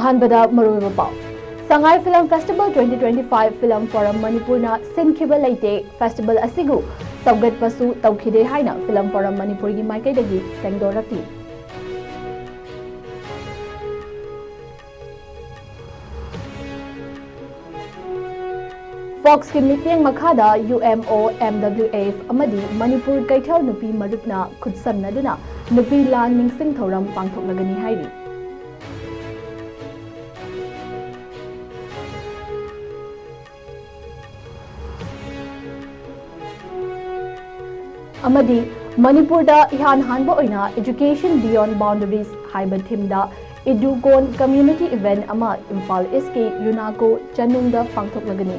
अहानबदा मरुब पाव Sangai film festival 2025 film forum मणिपुरना सिनखिबा लेते फेस्टिवल असिगु सौगत पसु तौखिदे हाइना फिल्म फोरम मणिपुर की माइकैदगी सेंगदोरक्ली फॉक्स की मीटिंग मखादा UMO MWF अमदी मणिपुर कैथल नुपी मरुपना खुदसमनदुना नुपी लान निंगसिंग थौरम पांगथोकलगनी हाइरी अमदी मणिपुरदा इहान हानबा ओइना एजुकेशन बियॉन्ड बाउंड्रीज हाइबा थीमदा इडुकोन कम्युनिटी इवेंट अमा इम्फाल ईस्ट के यूनाको चनुंगदा पांगथोकलगनी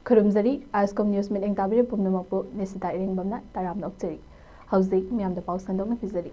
खुरुमजरी ISCOM न्यूज मीटिंग ताबिर पुमनमपु निसिता इरिंगबमना ताराम नोक्चरी हौजिक मियामदा पाउ संदोंग पिजरी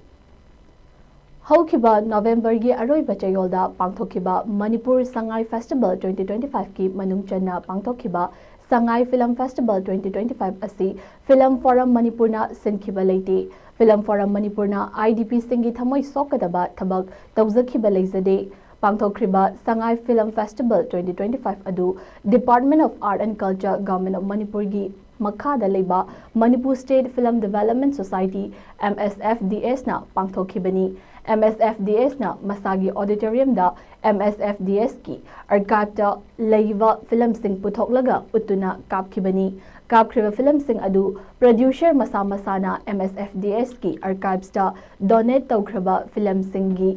हौखिबा नवंबर की अरोइबा चयोलदा पांगथोखिबा मणिपुर संगाई फेस्टिवल 2025 की मनुंग चन्ना पांगथोखिबा संगाई फिल्म फेस्टिवल 2025 असी फिल्म फोरम मणिपुरना सिनखिबा लेते फिल्म फोरम मणिपुरना IDP सिंगी थमोय सोकदबा थबक तौजखिबा लेजदे पांगथोखिबा संगाई फिल्म फेस्टिवल 2025 अदु department of art and culture government of Manipur की मखादा लेबा Manipur state film development society MSFDS ना पांगथोखिबनी MSFDS ना मसागी ऑडिटोरियम दा MSFDS की आर्काइव लेइवा फिल्म सिंग पुथोकलगा उतुना कापखिबनी कापखिबा फिल्म सिंग अदु प्रोड्यूसर मसा मसाना MSFDS की आर्काइव्स दा डोनेट तौखरबा फिल्म सिंगनी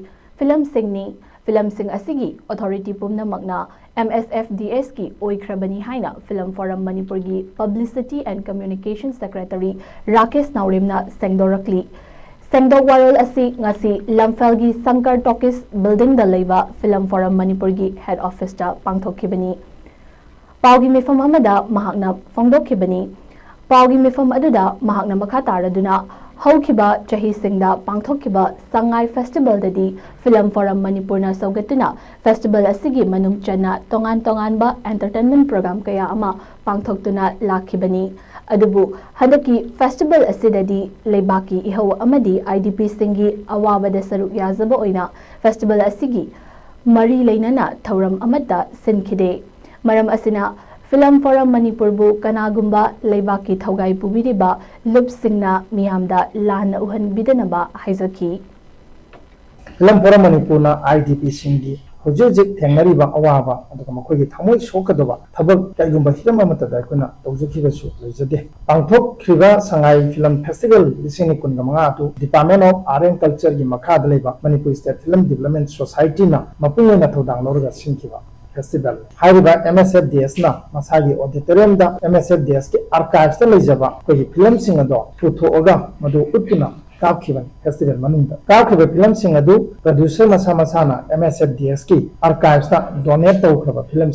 फिल्म सिंग असिगी अथॉरिटी पुमनमकना MSFDS की ओइखरबनी हाइना फिल्म फोरम मणिपुर की publicity and communication secretary Rakesh नाउरिमना सेंगदोरक्ली सेंगदोक वारोल असी ngasi लमफेल की शंकर टॉकिस बिल्डिंग दा लेबा फिल्म फोरम मणिपुर की हेड ऑफिस दा पांगथोखिबनी पाउगी मिफम अमदा महाकना फोंगदोखिबनी पाउगी मिफम अदुदा महाकना मखा तारदुना हौखिबा चही सिंगदा पांगथोखिबा संगाई फेस्टिवल ददी फिल्म फोरम मणिपुरना सौगतुना फेस्टिवल असिगी मनुंग चन्ना तोंगान तोंगानबा एंटरटेनमेंट प्रोग्राम कया अमा पांगथोक्तुना लाखिबनी अदुबु हदकी फेस्टिवल असिददी लेबाकी इहौ अमदी IDP सिंगी अवाबदा सरुक याजबा ओइना फेस्टिवल असिगी मरी लेनना थौरम अमदा सिनखिदे मरम असिना फिल्म फोरम मणिपुरबु कनागुम्बा लेबाकी थौगाई पुबिरिबा लुपसिंगना मियामदा लान उहनबिदनबा हाइजकी फिल्म फोरम मणिपुरना IDP सिंगी हुजिजिक थेंगरिबा अवाबा अदुगा मखोइगी थमोय सोकदबा थबक काइगुम्बा हिरम अमतदा अखुना तौजखिबसु लेजदे पांगथोखिबा संगाई फिल्म फेस्टिवल लिसिंग कुनगमंगा अदु department of art and culture की मखादा लेबा Manipur state film development society ना मपुंगना थौदांग लौरगा सिंखिबा फेस्टिवल हाइबा MSFDS ना मसागी ऑडिटोरियम दा MSFDS के आर्काइव्स दा लेजबा कोई फिल्म सिंग अदो पुथोगा मदु उतुना कापखिबन फेस्टिवल मनुंदा कापखिबा फिल्म सिंग अदु प्रोड्यूसर मसा मसाना MSFDS की आर्काइव्स दा डोनेट तौखबा फिल्म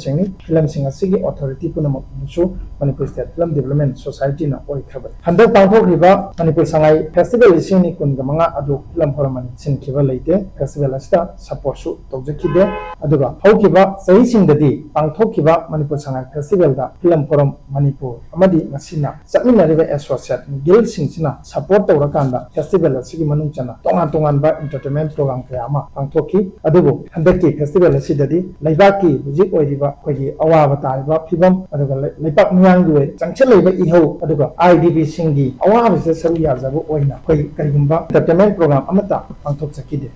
सिंग असिगी अथॉरिटी पुनमसु Manipur state film development society ना ओइखबा हंदक पांथोखिबा मणिपुर संगाई फेस्टिवल लिसिंग कुनगमंगा अदु फिल्म फोरम सिनखिबा लेते फेस्टिवल अस्ता सपोर्ट सु तौजखिदे अदुगा हौखिबा सही सिंगददी पांथोखिबा मणिपुर संगाई फेस्टिवल दा फिल्म फोरम मणिपुर अमदी मसिना चटमिनरिबा एसोसिएट गिल सिंगसिना सपोर्ट तौरकांदा फेस्टिवल असिगी मनुंग चना तोंगान तोंगान बा एंटरटेनमेंट प्रोग्राम कयामा पांथोखि अदुबु हंदकी फेस्टिवल असिददी लैबाकी हुजिक ओइरिबा कोइगी अवाबा ताइबा फिबम अदुगा लैबाक मियांग दुए चंगचल लैबा इहौ अदुगा IDP सिंगी अवाबा से सरु याजबो ओइना कोइ करिगुम्बा एंटरटेनमेंट प्रोग्राम अमता पांथोक सकिदे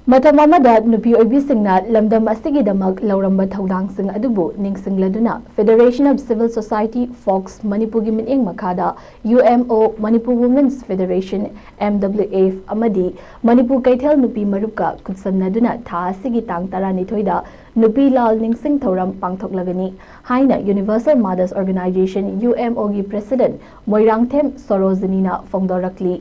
मतमदा नुपी ओइबिसिंगना लमदम असिगिदमक लौरंबा थौदांगसिंग अदुबु निंगसिंगलदुना federation of civil society FOCS Manipur की मिटिंग मखादा UMO Manipur women's federation MWF अमदी मणिपुर कैथल नुपी मरुका खुदसमनदुना था असिगी तांग 12 दा नुपी लाल निंगसिंग थौरम पांगथोकलगनी हाइना यूनिवर्सल मदर्स ऑर्गेनाइजेशन UMO की प्रेसिडेंट मोइरांगथेम सरोजनीना फोंगदोरक्ली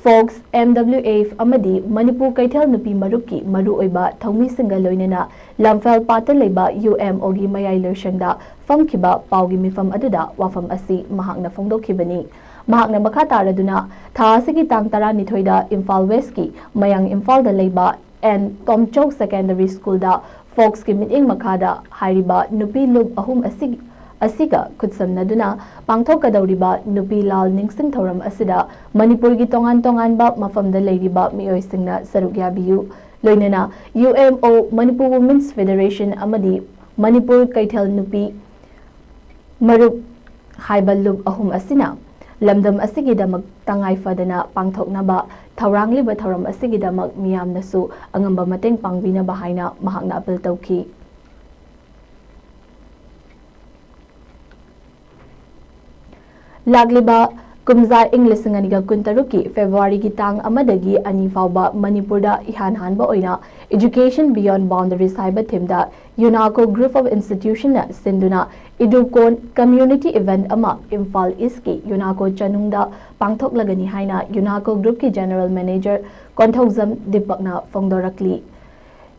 फॉक्स MWF अमदी मणिपुर कैथल नुपी मरुकी मरु ओइबा थौमी सिंगल लोइनना लमफेल पातल लेबा UMO की मयाई लोइशंगदा फमखिबा पाउगी मिफम अदुदा वाफम असी महाकना फोंगदोखिबनी महाकना मखा तारदुना था असिगी तांग 12 दा इम्फाल वेस्ट की मयांग इम्फाल दा लेबा एंड टॉमचौक सेकेंडरी स्कूल दा Fox ki miting makada hairiba nupi lub ahum asiga khutsamnaduna pangthokadauriba nupi lal ningsing thoram asida Manipur gi tongan ba mafamda leiriba mioisingna sarugyabiyu loinana UMO Manipur Women's Federation amadi Manipur Kaithal nupi marup haibalub ahum asina lamdam asigidamak tangai fadana pangthoknaba thaurangliba thauram asigidamak miyamnasu angamba mateng pangbinaba haina mahakna apil tawki lagliba kumza English nganiga kuntaruki February gi tang amadagi ani fawba Manipurda ihan hanba oina Education Beyond Boundaries haiba themda UNESCO Group of Institution na sinduna idukon community event ama Imphal East ki UNESCO chanungda pangthok lagani haina UNESCO Group ki General Manager Konthokzam Dipakna Fongdorakli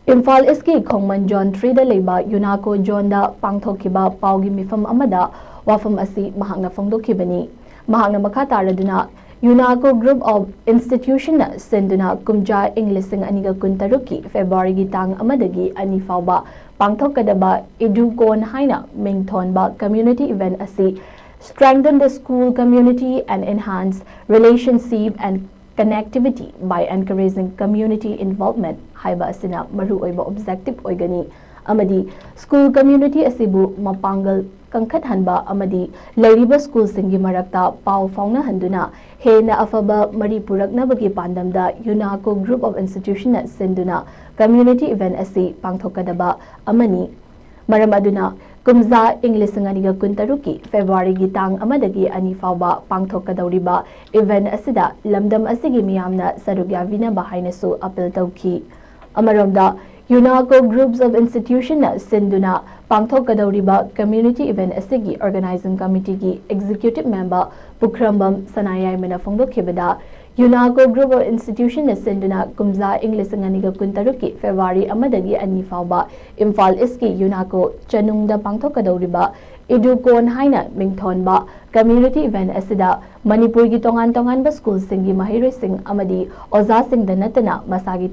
Imphal East ki Khongman John 3 da leiba UNESCO John da pangthokiba paugi mifam amada wafam asi mahakna fongdokibani mahakna makha taraduna UNESCO Group of Institution na senduna kumja Englising aniga kuntaruki February gi tang amadagi ani fawba pangthokadaba idukon haina mingthonba community event asi strengthen the school community and enhance relationship and connectivity by encouraging community involvement haiba asina maru oiba objective oigani amadi school community asibu mapangal kangkhat hanba amadi lairiba school singi marakta pau fauna handuna hena afaba mari puraknabagi pandamda UNESCO Group of Institution na senduna community event asi pangthokadaba amani maram aduna kumza English nganiga kuntaruki February gi tang amadagi ani fawba pangthokadauriba event asida lamdam asigi miyamna sarugya vina bahainasu apil tawki amaromda UNESCO Groups of Institution na senduna pangthokadauriba community event asigi organizing committee gi executive member Pukrambam Sanayai mena fongdokhibada UNESCO Group of Institution na senduna kumza English nganiga kuntaruki February amadagi ani fawba Imphal East ki UNESCO chanungda pangthokadauriba idukon haina mingthonba community event asida Manipur gi tongan ba school singi mahiroi sing amadi oza sing da natana masagi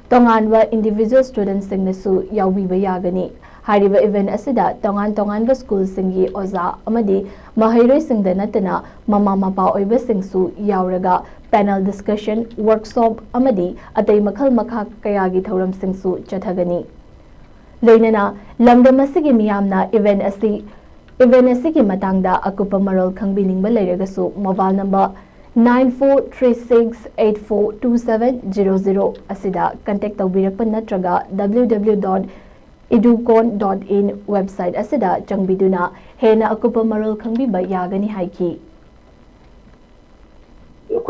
tonganwa individual students sing nasu yawbiba yagani hariba event asida tongan ba school singi oza amadi mahiroi sing da natana mama mapa oiba singsu yawraga panel discussion workshop amadi atai makhal makha kayagi thoram singsu chathagani loinana lamdam asigi miyamna event asigi matangda akupa maral khangbining ba leiragasu mobile number 9436842700 asida contact tawbirakpa natraga www.edukon.in website asida changbiduna hena akupa maral khangbiba yagani haiki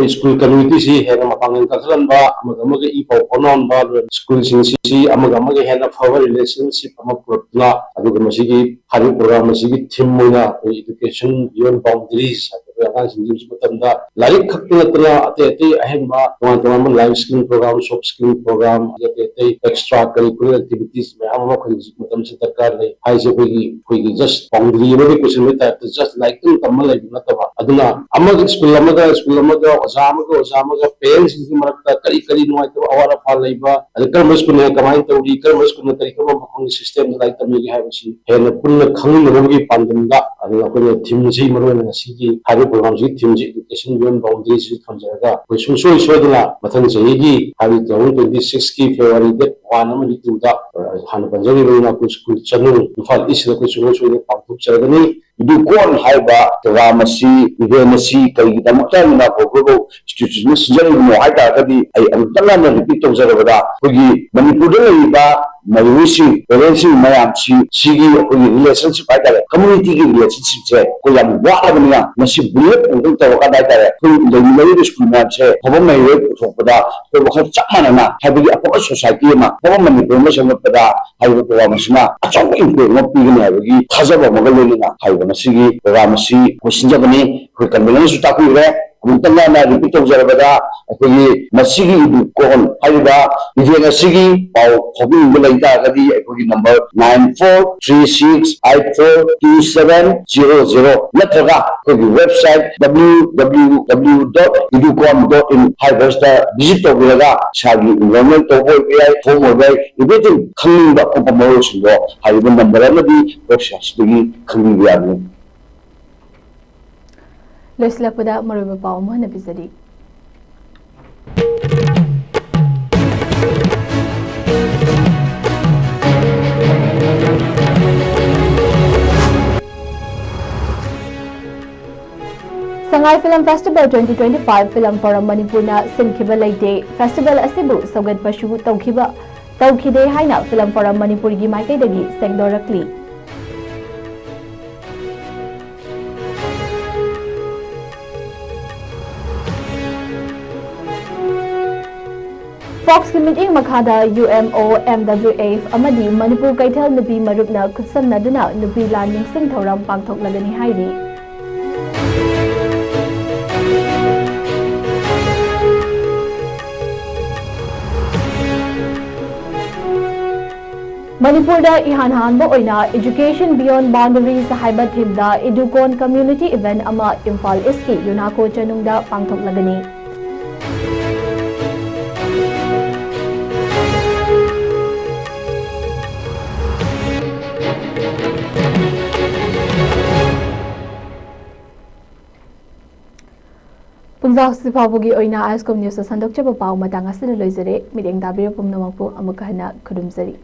school community si hena mapangan kaklan ba amaga ipaw konon ba school si amaga hena power relationship amapurna aduga masigi hari program masigi theme moina education beyond boundaries agang sinjim matamda larik khakna ate ahemba tongan live skilling program soft skilling program ate extra curricular activities me amma khoi matam se darkar le haise koigi just boundary me question me ta just like tamal le nataba aduna amaga school amaga ozamaga parents in marakta kari nuai to awara phal leiba adikar school ne kamai tawri kar school ne tari kama khong system like tamigi haibasi hena punna khangin rogi pandamda aduna ko theme ji marwana sigi program ji theme ji education beyond boundaries ji thamjaga ko so mathan jegi hari 26 ki February date 1 amani 2 da han panjari roina ko school chanu Imphal East ko so ne pangthuk chargani idukon haiba ramasi ivenasi kai damakta na ko institution sijari mo haita kadi ai amtala na repeat to jarabada kogi Manipur da leiba mayusi parents mayam sigi ko relationship haita community ki relationship che ko yam wala masi bullet ung to ka da tare ko leyi school ma che ko mai we thokpada ko ko chamana na habi apo society ma ko Manipur ma sampada haiba ko masna achaw impo no pigni habi thajaba magal na haiba masigi ramasi ko sinjabani ko convenience ta ku re अमुतंगा repeat तौजरबदा अखोगी मसिगी Educon हाइबा event असिगी पाव खबिंग लैतागदी अखोगी नंबर 9436842700 नत्रगा अखोगी वेबसाइट www.educom.in हाइबस्टा विजिट तौबिरगा सागी इनरोलमेंट तौबो याय फॉर्म होबे इबेटिंग खंगिंबा उपमोरसिंगो हाइबा नंबर अमदी वेबसाइट खंगिंबा यानी लोइस्लापदा मरुब पाव महन बिजरी Sangai film festival 2025 film forum मणिपुरना सिंखिबा लेते फेस्टिवल असिबु सौगत पशु तौखिदे हाइना फिल्म फोरम मणिपुर की माइकैदगी सेंगदोरक्ली फॉक्स की मीटिंग मखादा UMO MWF अमदी मणिपुर कैथल नुपी मरुपना खुत्समनदुना नुपी लान निंगसिंग थौरम पांगथोकलगनी हाइरी मणिपुर इहान हानबो एजुकेशन बियॉन्ड बाउंड्रीज हाइबा थीमदा इडुकॉन कम्युनिटी इवेंट अमा इम्फाल ईस्ट की यूनाको चनुंगदा पांगथोकलगनी पुंजाव सिफाबुगी ओइना आइस्कॉम न्यूज़ संदोकचबो पाव मतंग असिन लोइजरे मिरेंग दाबिरो पुमनमपु अमुक हना खुदुमजरी